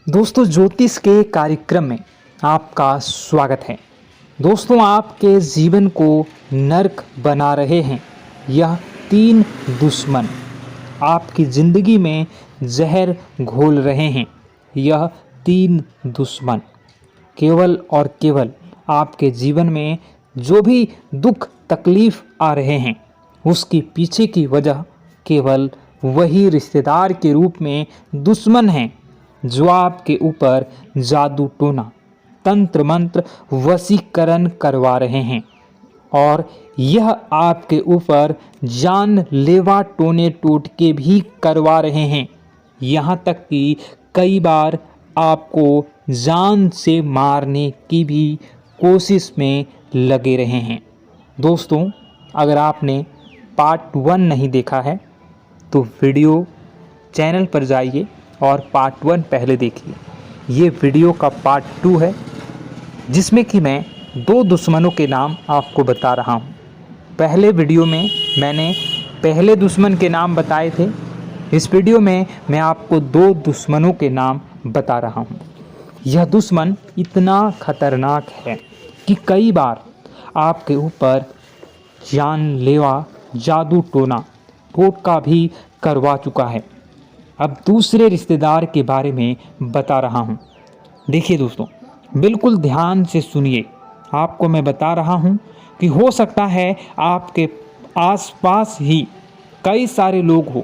दोस्तों, ज्योतिष के कार्यक्रम में आपका स्वागत है। दोस्तों, आपके जीवन को नर्क बना रहे हैं यह 3 दुश्मन। आपकी ज़िंदगी में जहर घोल रहे हैं यह 3 दुश्मन। केवल और केवल आपके जीवन में जो भी दुख तकलीफ़ आ रहे हैं उसके पीछे की वजह केवल वही रिश्तेदार के रूप में दुश्मन हैं जो आपके ऊपर जादू टोना, तंत्र मंत्र, वशीकरण करवा रहे हैं और यह आपके ऊपर जानलेवा टोने टोटके भी करवा रहे हैं। यहाँ तक कि कई बार आपको जान से मारने की भी कोशिश में लगे रहे हैं। दोस्तों, अगर आपने पार्ट 1 नहीं देखा है तो वीडियो चैनल पर जाइए और पार्ट 1 पहले देखिए। ये वीडियो का पार्ट 2 है जिसमें कि मैं 2 दुश्मनों के नाम आपको बता रहा हूँ। पहले वीडियो में मैंने पहले दुश्मन के नाम बताए थे। इस वीडियो में मैं आपको 2 दुश्मनों के नाम बता रहा हूँ। यह दुश्मन इतना खतरनाक है कि कई बार आपके ऊपर जानलेवा जादू टोना टोटका भी करवा चुका है। अब दूसरे रिश्तेदार के बारे में बता रहा हूँ। देखिए दोस्तों, बिल्कुल ध्यान से सुनिए। आपको मैं बता रहा हूँ कि हो सकता है आपके आसपास ही कई सारे लोग हो,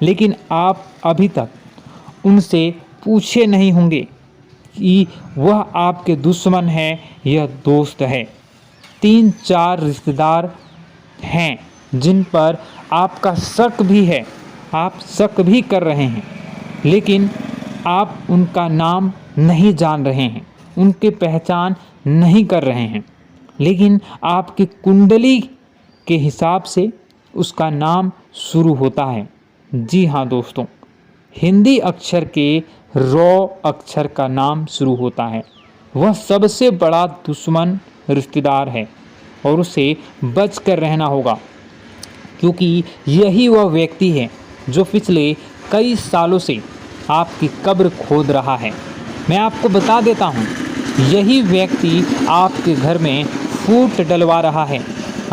लेकिन आप अभी तक उनसे पूछे नहीं होंगे कि वह आपके दुश्मन है या दोस्त है। 3-4 रिश्तेदार हैं जिन पर आपका शक भी है, आप शक भी कर रहे हैं, लेकिन आप उनका नाम नहीं जान रहे हैं, उनकी पहचान नहीं कर रहे हैं, लेकिन आपकी कुंडली के हिसाब से उसका नाम शुरू होता है। जी हाँ दोस्तों, हिंदी अक्षर के रॉ अक्षर का नाम शुरू होता है। वह सबसे बड़ा दुश्मन रिश्तेदार है और उसे बच कर रहना होगा, क्योंकि यही वह व्यक्ति है जो पिछले कई सालों से आपकी कब्र खोद रहा है। मैं आपको बता देता हूँ, यही व्यक्ति आपके घर में फूट डलवा रहा है,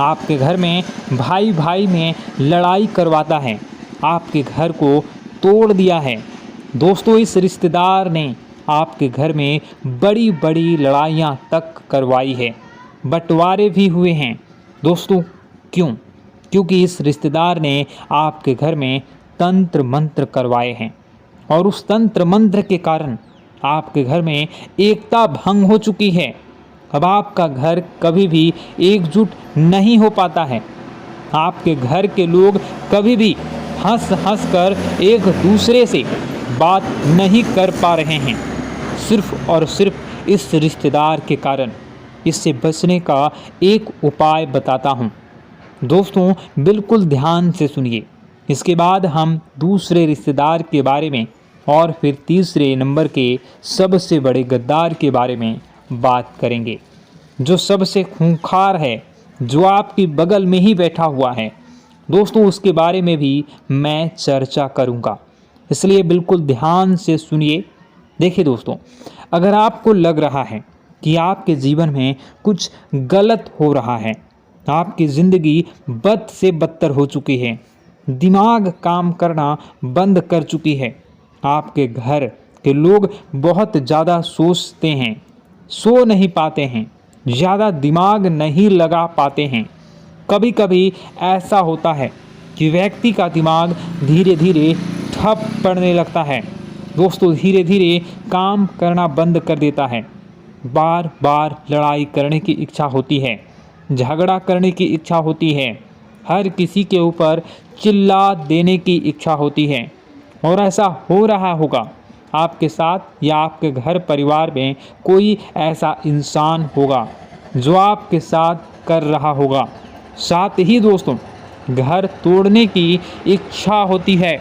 आपके घर में भाई भाई में लड़ाई करवाता है, आपके घर को तोड़ दिया है। दोस्तों, इस रिश्तेदार ने आपके घर में बड़ी बड़ी लड़ाइयाँ तक करवाई है, बंटवारे भी हुए हैं। दोस्तों, क्यों? क्योंकि इस रिश्तेदार ने आपके घर में तंत्र मंत्र करवाए हैं और उस तंत्र मंत्र के कारण आपके घर में एकता भंग हो चुकी है। अब आपका घर कभी भी एकजुट नहीं हो पाता है। आपके घर के लोग कभी भी हंस हंस कर एक दूसरे से बात नहीं कर पा रहे हैं, सिर्फ और सिर्फ इस रिश्तेदार के कारण। इससे बचने का एक उपाय बताता हूँ। दोस्तों, बिल्कुल ध्यान से सुनिए। इसके बाद हम दूसरे रिश्तेदार के बारे में और फिर तीसरे नंबर के सबसे बड़े गद्दार के बारे में बात करेंगे, जो सबसे खूंखार है, जो आपकी बगल में ही बैठा हुआ है। दोस्तों, उसके बारे में भी मैं चर्चा करूंगा, इसलिए बिल्कुल ध्यान से सुनिए। देखिए दोस्तों, अगर आपको लग रहा है कि आपके जीवन में कुछ गलत हो रहा है, आपकी ज़िंदगी बद से बदतर हो चुकी है, दिमाग काम करना बंद कर चुकी है, आपके घर के लोग बहुत ज़्यादा सोचते हैं, सो नहीं पाते हैं, ज़्यादा दिमाग नहीं लगा पाते हैं। कभी कभी ऐसा होता है कि व्यक्ति का दिमाग धीरे धीरे ठप पड़ने लगता है। दोस्तों, धीरे धीरे काम करना बंद कर देता है। बार बार लड़ाई करने की इच्छा होती है, झगड़ा करने की इच्छा होती है, हर किसी के ऊपर चिल्ला देने की इच्छा होती है। और ऐसा हो रहा होगा आपके साथ या आपके घर परिवार में कोई ऐसा इंसान होगा जो आपके साथ कर रहा होगा। साथ ही दोस्तों, घर तोड़ने की इच्छा होती है।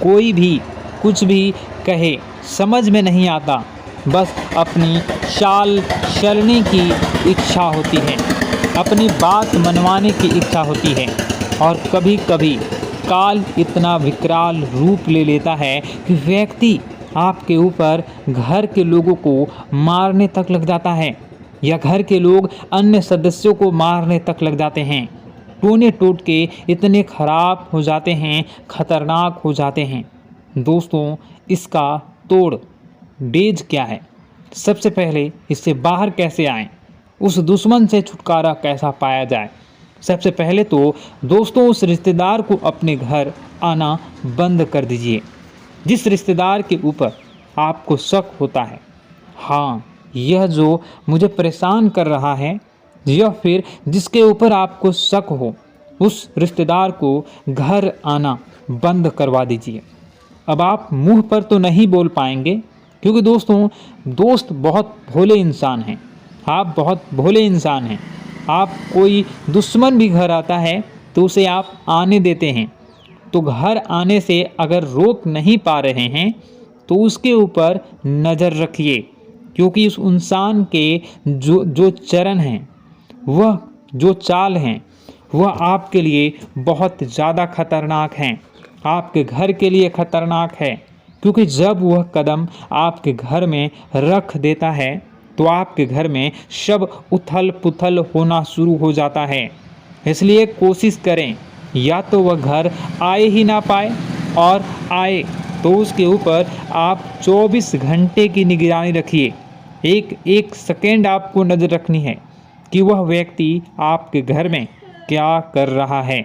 कोई भी कुछ भी कहे समझ में नहीं आता, बस अपनी चाल चलने की इच्छा होती है, अपनी बात मनवाने की इच्छा होती है। और कभी कभी काल इतना विकराल रूप ले लेता है कि व्यक्ति आपके ऊपर घर के लोगों को मारने तक लग जाता है, या घर के लोग अन्य सदस्यों को मारने तक लग जाते हैं। टोने टोटके इतने खराब हो जाते हैं, खतरनाक हो जाते हैं। दोस्तों, इसका तोड़ डेज क्या है? सबसे पहले इससे बाहर कैसे आएं? उस दुश्मन से छुटकारा कैसा पाया जाए? सबसे पहले तो दोस्तों, उस रिश्तेदार को अपने घर आना बंद कर दीजिए जिस रिश्तेदार के ऊपर आपको शक होता है। हाँ, यह जो मुझे परेशान कर रहा है, या फिर जिसके ऊपर आपको शक हो, उस रिश्तेदार को घर आना बंद करवा दीजिए। अब आप मुंह पर तो नहीं बोल पाएंगे, क्योंकि दोस्तों, दोस्त बहुत भोले इंसान हैं। आप बहुत भोले इंसान हैं। आप कोई दुश्मन भी घर आता है तो उसे आप आने देते हैं। तो घर आने से अगर रोक नहीं पा रहे हैं तो उसके ऊपर नज़र रखिए, क्योंकि उस इंसान के जो चरण हैं, वह जो चाल हैं, वह आपके लिए बहुत ज़्यादा खतरनाक हैं। आपके घर के लिए खतरनाक है, क्योंकि जब वह कदम आपके घर में रख देता है तो आपके घर में सब उथल पुथल होना शुरू हो जाता है। इसलिए कोशिश करें, या तो वह घर आए ही ना पाए, और आए तो उसके ऊपर आप 24 घंटे की निगरानी रखिए। एक एक सेकेंड आपको नज़र रखनी है कि वह व्यक्ति आपके घर में क्या कर रहा है,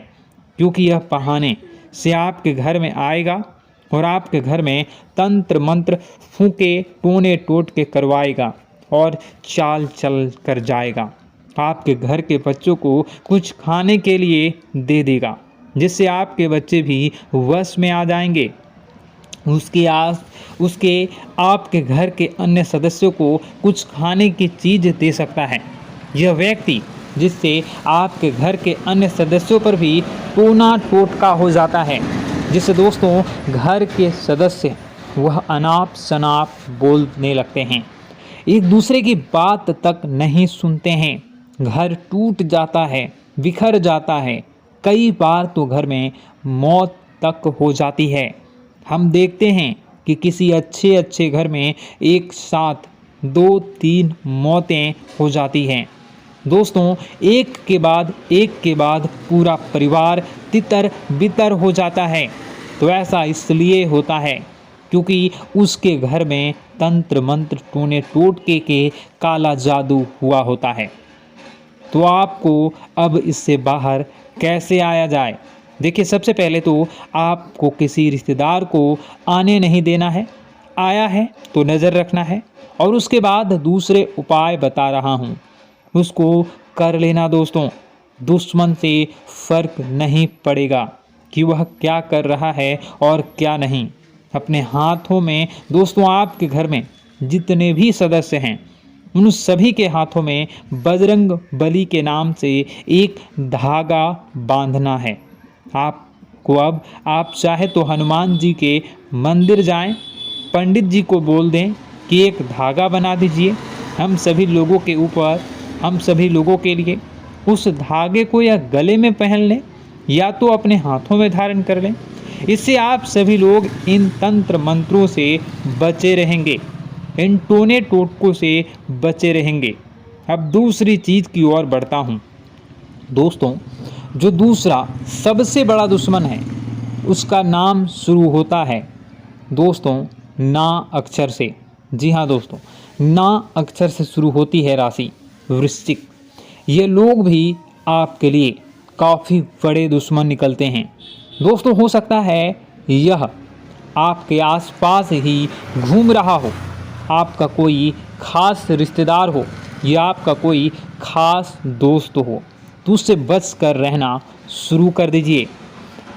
क्योंकि यह बहाने से आपके घर में आएगा और आपके घर में तंत्र मंत्र फूके टोने टोटके करवाएगा और चाल चल कर जाएगा। आपके घर के बच्चों को कुछ खाने के लिए दे देगा, जिससे आपके बच्चे भी वश में आ जाएंगे। उसके आपके घर के अन्य सदस्यों को कुछ खाने की चीज़ दे सकता है। यह व्यक्ति जिससे आपके घर के अन्य सदस्यों पर भी टोना टोटका हो जाता है, जिससे दोस्तों घर के सदस्य वह अनाप शनाप बोलने लगते हैं, एक दूसरे की बात तक नहीं सुनते हैं। घर टूट जाता है, बिखर जाता है। कई बार तो घर में मौत तक हो जाती है। हम देखते हैं कि किसी अच्छे घर में एक साथ 2-3 मौतें हो जाती हैं। दोस्तों, एक के बाद पूरा परिवार तितर बितर हो जाता है। तो ऐसा इसलिए होता है क्योंकि उसके घर में तंत्र मंत्र टोने टोटके के काला जादू हुआ होता है। तो आपको अब इससे बाहर कैसे आया जाए? देखिए, सबसे पहले तो आपको किसी रिश्तेदार को आने नहीं देना है। आया है तो नज़र रखना है, और उसके बाद दूसरे उपाय बता रहा हूँ, उसको कर लेना। दोस्तों, दुश्मन से फ़र्क नहीं पड़ेगा कि वह क्या कर रहा है और क्या नहीं। अपने हाथों में दोस्तों, आपके घर में जितने भी सदस्य हैं, उन सभी के हाथों में बजरंग बली के नाम से एक धागा बांधना है। आपको अब आप चाहे तो हनुमान जी के मंदिर जाएं, पंडित जी को बोल दें कि एक धागा बना दीजिए हम सभी लोगों के ऊपर, हम सभी लोगों के लिए। उस धागे को या गले में पहन लें या तो अपने हाथों में धारण कर लें। इससे आप सभी लोग इन तंत्र मंत्रों से बचे रहेंगे, इन टोने टोटकों से बचे रहेंगे। अब दूसरी चीज़ की ओर बढ़ता हूँ। दोस्तों, जो दूसरा सबसे बड़ा दुश्मन है, उसका नाम शुरू होता है दोस्तों ना अक्षर से। जी हाँ दोस्तों, ना अक्षर से शुरू होती है राशि वृश्चिक। ये लोग भी आपके लिए काफ़ी बड़े दुश्मन निकलते हैं। दोस्तों, हो सकता है यह आपके आसपास ही घूम रहा हो, आपका कोई खास रिश्तेदार हो या आपका कोई खास दोस्त हो, तो उससे बच कर रहना शुरू कर दीजिए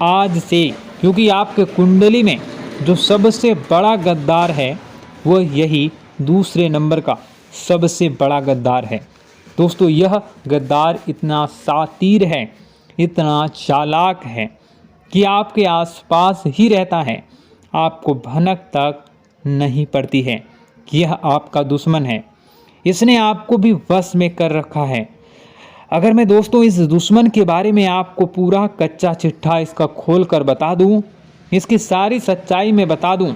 आज से, क्योंकि आपके कुंडली में जो सबसे बड़ा गद्दार है वह यही दूसरे नंबर का सबसे बड़ा गद्दार है। दोस्तों, यह गद्दार इतना शातिर है, इतना चालाक है कि आपके आसपास ही रहता है, आपको भनक तक नहीं पड़ती है कि यह आपका दुश्मन है। इसने आपको भी वश में कर रखा है। अगर मैं दोस्तों इस दुश्मन के बारे में आपको पूरा कच्चा चिट्ठा इसका खोल कर बता दूं, इसकी सारी सच्चाई में बता दूं,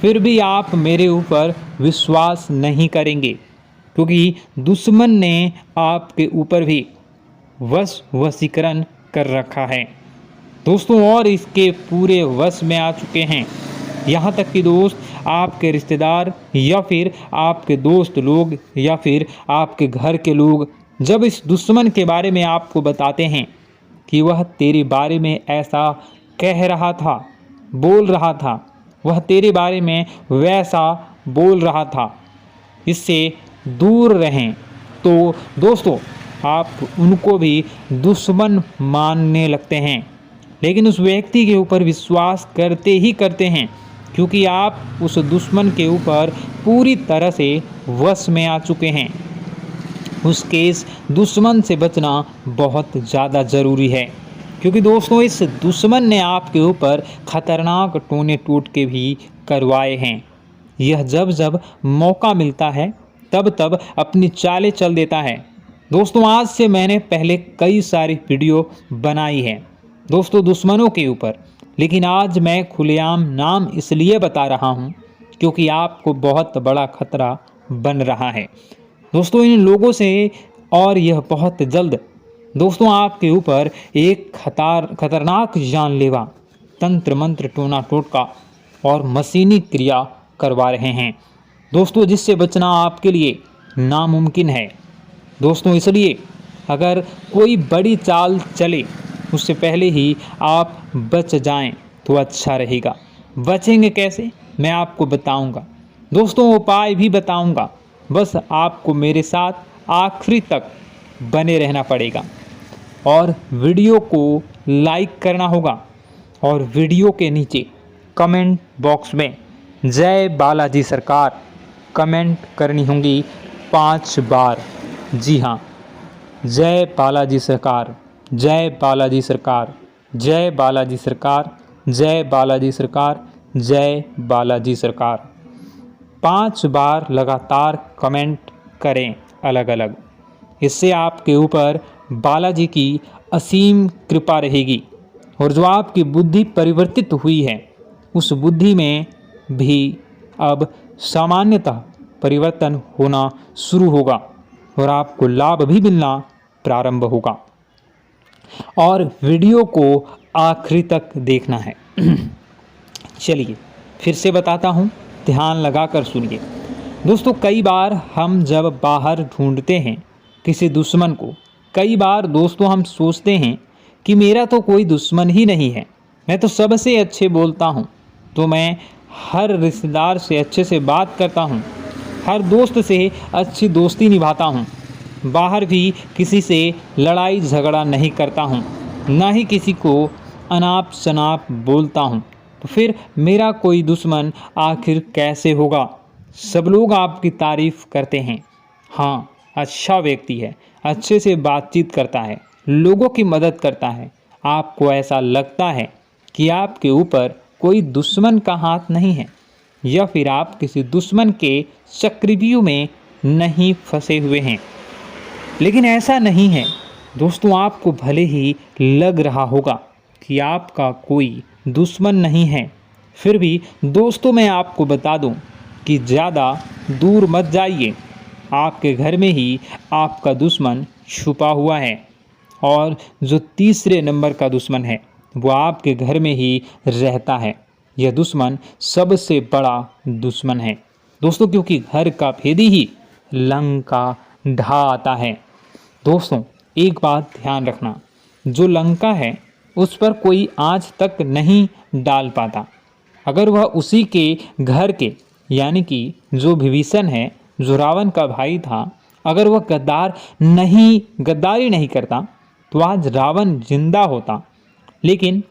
फिर भी आप मेरे ऊपर विश्वास नहीं करेंगे, क्योंकि दुश्मन ने आपके ऊपर भी वशीकरण कर रखा है दोस्तों, और इसके पूरे वश में आ चुके हैं। यहाँ तक कि दोस्त, आपके रिश्तेदार या फिर आपके दोस्त लोग या फिर आपके घर के लोग जब इस दुश्मन के बारे में आपको बताते हैं कि वह तेरे बारे में ऐसा कह रहा था, बोल रहा था, वह तेरे बारे में वैसा बोल रहा था, इससे दूर रहें, तो दोस्तों आप उनको भी दुश्मन मानने लगते हैं, लेकिन उस व्यक्ति के ऊपर विश्वास करते ही करते हैं, क्योंकि आप उस दुश्मन के ऊपर पूरी तरह से वश में आ चुके हैं। उसके इस दुश्मन से बचना बहुत ज़्यादा ज़रूरी है, क्योंकि दोस्तों इस दुश्मन ने आपके ऊपर खतरनाक टोने टोटके भी करवाए हैं। यह जब जब मौका मिलता है तब तब अपनी चालें चल देता है। दोस्तों आज से मैंने पहले कई सारी वीडियो बनाई है दोस्तों दुश्मनों के ऊपर, लेकिन आज मैं खुलेआम नाम इसलिए बता रहा हूं क्योंकि आपको बहुत बड़ा खतरा बन रहा है दोस्तों इन लोगों से, और यह बहुत जल्द दोस्तों आपके ऊपर एक खतरनाक जानलेवा तंत्र मंत्र टोना टोटका और मशीनी क्रिया करवा रहे हैं दोस्तों, जिससे बचना आपके लिए नामुमकिन है दोस्तों। इसलिए अगर कोई बड़ी चाल चले उससे पहले ही आप बच जाएं तो अच्छा रहेगा। बचेंगे कैसे मैं आपको बताऊंगा दोस्तों, उपाय भी बताऊंगा, बस आपको मेरे साथ आखिरी तक बने रहना पड़ेगा और वीडियो को लाइक करना होगा और वीडियो के नीचे कमेंट बॉक्स में जय बालाजी सरकार कमेंट करनी होंगी 5 बार। जी हाँ, जय बालाजी सरकार, जय बालाजी सरकार, जय बालाजी सरकार, जय बालाजी सरकार, जय बालाजी सरकार 5 बार लगातार कमेंट करें अलग अलग। इससे आपके ऊपर बालाजी की असीम कृपा रहेगी और जो आपकी बुद्धि परिवर्तित हुई है उस बुद्धि में भी अब सामान्यतः परिवर्तन होना शुरू होगा और आपको लाभ भी मिलना प्रारंभ होगा। और वीडियो को आखिरी तक देखना है। चलिए फिर से बताता हूँ, ध्यान लगाकर सुनिए दोस्तों। कई बार हम जब बाहर ढूंढते हैं किसी दुश्मन को, कई बार दोस्तों हम सोचते हैं कि मेरा तो कोई दुश्मन ही नहीं है, मैं तो सबसे अच्छे बोलता हूँ, तो मैं हर रिश्तेदार से अच्छे से बात करता हूँ, हर दोस्त से अच्छी दोस्ती निभाता हूँ, बाहर भी किसी से लड़ाई झगड़ा नहीं करता हूँ, ना ही किसी को अनाप शनाप बोलता हूँ, तो फिर मेरा कोई दुश्मन आखिर कैसे होगा। सब लोग आपकी तारीफ करते हैं, हाँ अच्छा व्यक्ति है, अच्छे से बातचीत करता है, लोगों की मदद करता है। आपको ऐसा लगता है कि आपके ऊपर कोई दुश्मन का हाथ नहीं है या फिर आप किसी दुश्मन के चक्रव्यूह में नहीं फंसे हुए हैं, लेकिन ऐसा नहीं है दोस्तों। आपको भले ही लग रहा होगा कि आपका कोई दुश्मन नहीं है, फिर भी दोस्तों मैं आपको बता दूं कि ज़्यादा दूर मत जाइए। आपके घर में ही आपका दुश्मन छुपा हुआ है और जो तीसरे नंबर का दुश्मन है वो आपके घर में ही रहता है। यह दुश्मन सबसे बड़ा दुश्मन है दोस्तों, क्योंकि घर का भेदी ही लंका ढा आता है। दोस्तों एक बात ध्यान रखना, जो लंका है उस पर कोई आज तक नहीं डाल पाता। अगर वह उसी के घर के यानी कि जो विभीषण है, जो रावण का भाई था, अगर वह गद्दारी नहीं करता तो आज रावण जिंदा होता। लेकिन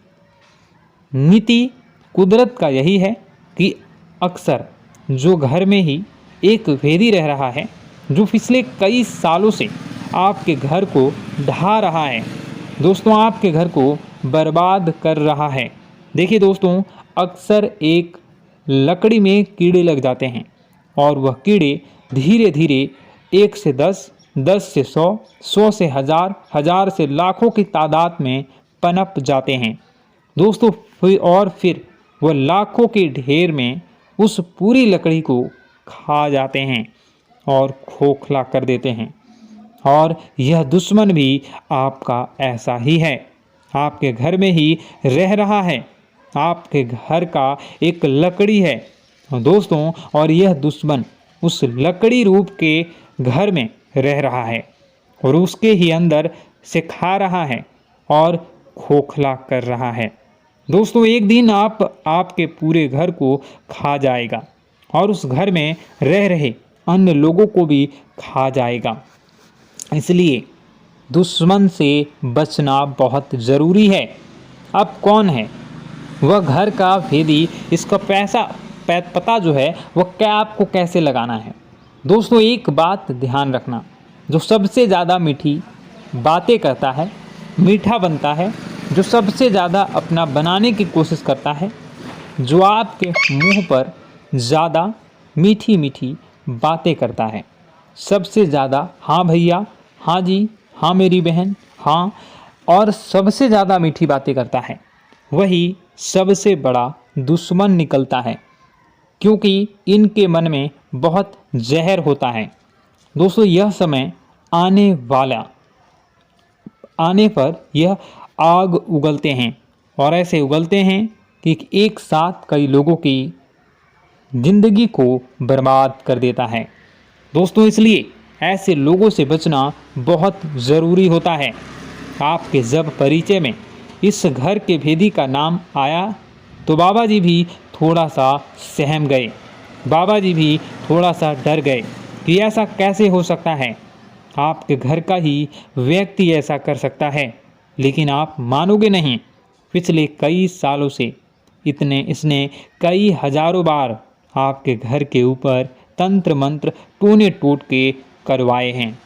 नीति कुदरत का यही है कि अक्सर जो घर में ही एक भेदी रह रहा है, जो पिछले कई सालों से आपके घर को ढा रहा है दोस्तों, आपके घर को बर्बाद कर रहा है। देखिए दोस्तों, अक्सर एक लकड़ी में कीड़े लग जाते हैं और वह कीड़े धीरे धीरे 1 से 10, 10 से 100, 100 से 1000, 1000 से लाखों की तादाद में पनप जाते हैं दोस्तों। फिर वह लाखों के ढेर में उस पूरी लकड़ी को खा जाते हैं और खोखला कर देते हैं। और यह दुश्मन भी आपका ऐसा ही है, आपके घर में ही रह रहा है, आपके घर का एक लकड़ी है दोस्तों। और यह दुश्मन उस लकड़ी रूप के घर में रह रहा है और उसके ही अंदर से खा रहा है और खोखला कर रहा है। दोस्तों, एक दिन आपके पूरे घर को खा जाएगा और उस घर में रह रहे अन्य लोगों को भी खा जाएगा। इसलिए दुश्मन से बचना बहुत ज़रूरी है। अब कौन है वह घर का भेदी, इसका पता जो है वह क्या आपको कैसे लगाना है। दोस्तों, एक बात ध्यान रखना, जो सबसे ज़्यादा मीठी बातें करता है, मीठा बनता है, जो सबसे ज़्यादा अपना बनाने की कोशिश करता है, जो आपके मुंह पर ज़्यादा मीठी मीठी बातें करता है, सबसे ज़्यादा हाँ भैया, हाँ जी, हाँ मेरी बहन, हाँ, और सबसे ज़्यादा मीठी बातें करता है, वही सबसे बड़ा दुश्मन निकलता है, क्योंकि इनके मन में बहुत जहर होता है। दोस्तों, यह समय आने पर यह आग उगलते हैं और ऐसे उगलते हैं कि एक साथ कई लोगों की जिंदगी को बर्बाद कर देता है। दोस्तों, इसलिए ऐसे लोगों से बचना बहुत ज़रूरी होता है। आपके जब परिचय में इस घर के भेदी का नाम आया तो बाबा जी भी थोड़ा सा सहम गए, बाबा जी भी थोड़ा सा डर गए कि ऐसा कैसे हो सकता है, आपके घर का ही व्यक्ति ऐसा कर सकता है। लेकिन आप मानोगे नहीं, पिछले कई सालों से इसने कई हजारों बार आपके घर के ऊपर तंत्र मंत्र टोने टोट के करवाए हैं।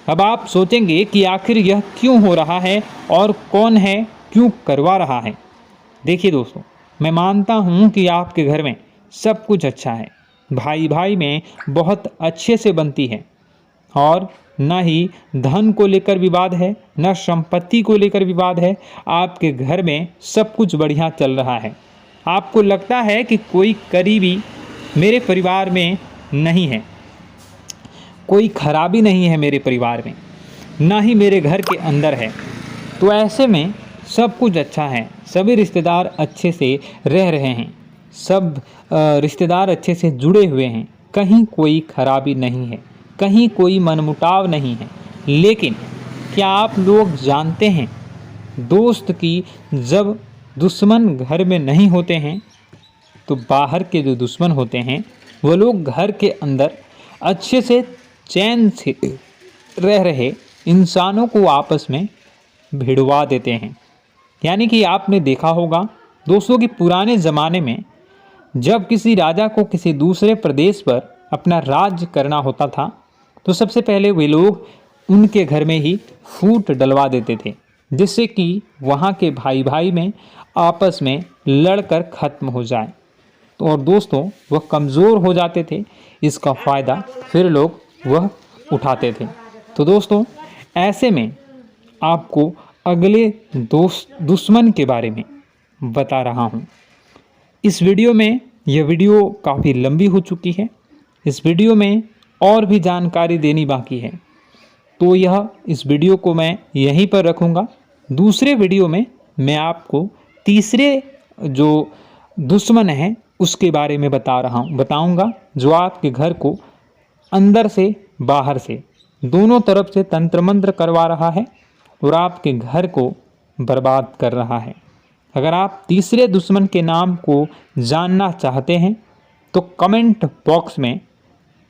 अब आप सोचेंगे कि आखिर यह क्यों हो रहा है और कौन है, क्यों करवा रहा है। देखिए दोस्तों, मैं मानता हूँ कि आपके घर में सब कुछ अच्छा है, भाई भाई में बहुत अच्छे से बनती है और न ही धन को लेकर विवाद है, न संपत्ति को लेकर विवाद है। आपके घर में सब कुछ बढ़िया चल रहा है। आपको लगता है कि कोई करीबी मेरे परिवार में नहीं है, कोई खराबी नहीं है मेरे परिवार में, ना ही मेरे घर के अंदर है। तो ऐसे में सब कुछ अच्छा है, सभी रिश्तेदार अच्छे से रह रहे हैं, सब रिश्तेदार अच्छे से जुड़े हुए हैं, कहीं कोई खराबी नहीं है, कहीं कोई मनमुटाव नहीं है। लेकिन क्या आप लोग जानते हैं दोस्त कि जब दुश्मन घर में नहीं होते हैं तो बाहर के जो दुश्मन होते हैं वो लोग घर के अंदर अच्छे से चैन से रह रहे इंसानों को आपस में भिड़वा देते हैं। यानी कि आपने देखा होगा दोस्तों कि पुराने ज़माने में जब किसी राजा को किसी दूसरे प्रदेश पर अपना राज्य करना होता था तो सबसे पहले वे लोग उनके घर में ही फूट डलवा देते थे, जिससे कि वहाँ के भाई भाई में आपस में लड़कर ख़त्म हो जाए। तो और दोस्तों वह कमज़ोर हो जाते थे, इसका फ़ायदा फिर लोग वह उठाते थे। तो दोस्तों ऐसे में आपको अगले दुश्मन के बारे में बता रहा हूँ। इस वीडियो में यह वीडियो काफ़ी लंबी हो चुकी है, इस वीडियो में और भी जानकारी देनी बाकी है, तो इस वीडियो को मैं यहीं पर रखूँगा। दूसरे वीडियो में मैं आपको तीसरे जो दुश्मन है उसके बारे में बताऊँगा, जो आपके घर को अंदर से बाहर से दोनों तरफ से तंत्र मंत्र करवा रहा है और आपके घर को बर्बाद कर रहा है। अगर आप तीसरे दुश्मन के नाम को जानना चाहते हैं तो कमेंट बॉक्स में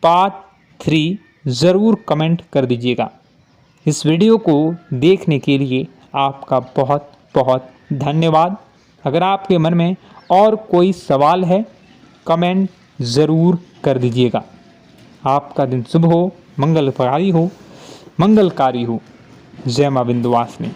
पार्ट 3 ज़रूर कमेंट कर दीजिएगा। इस वीडियो को देखने के लिए आपका बहुत बहुत धन्यवाद। अगर आपके मन में और कोई सवाल है कमेंट ज़रूर कर दीजिएगा। आपका दिन शुभ हो, मंगलकारी हो। जय मां विंध्यवासिनी।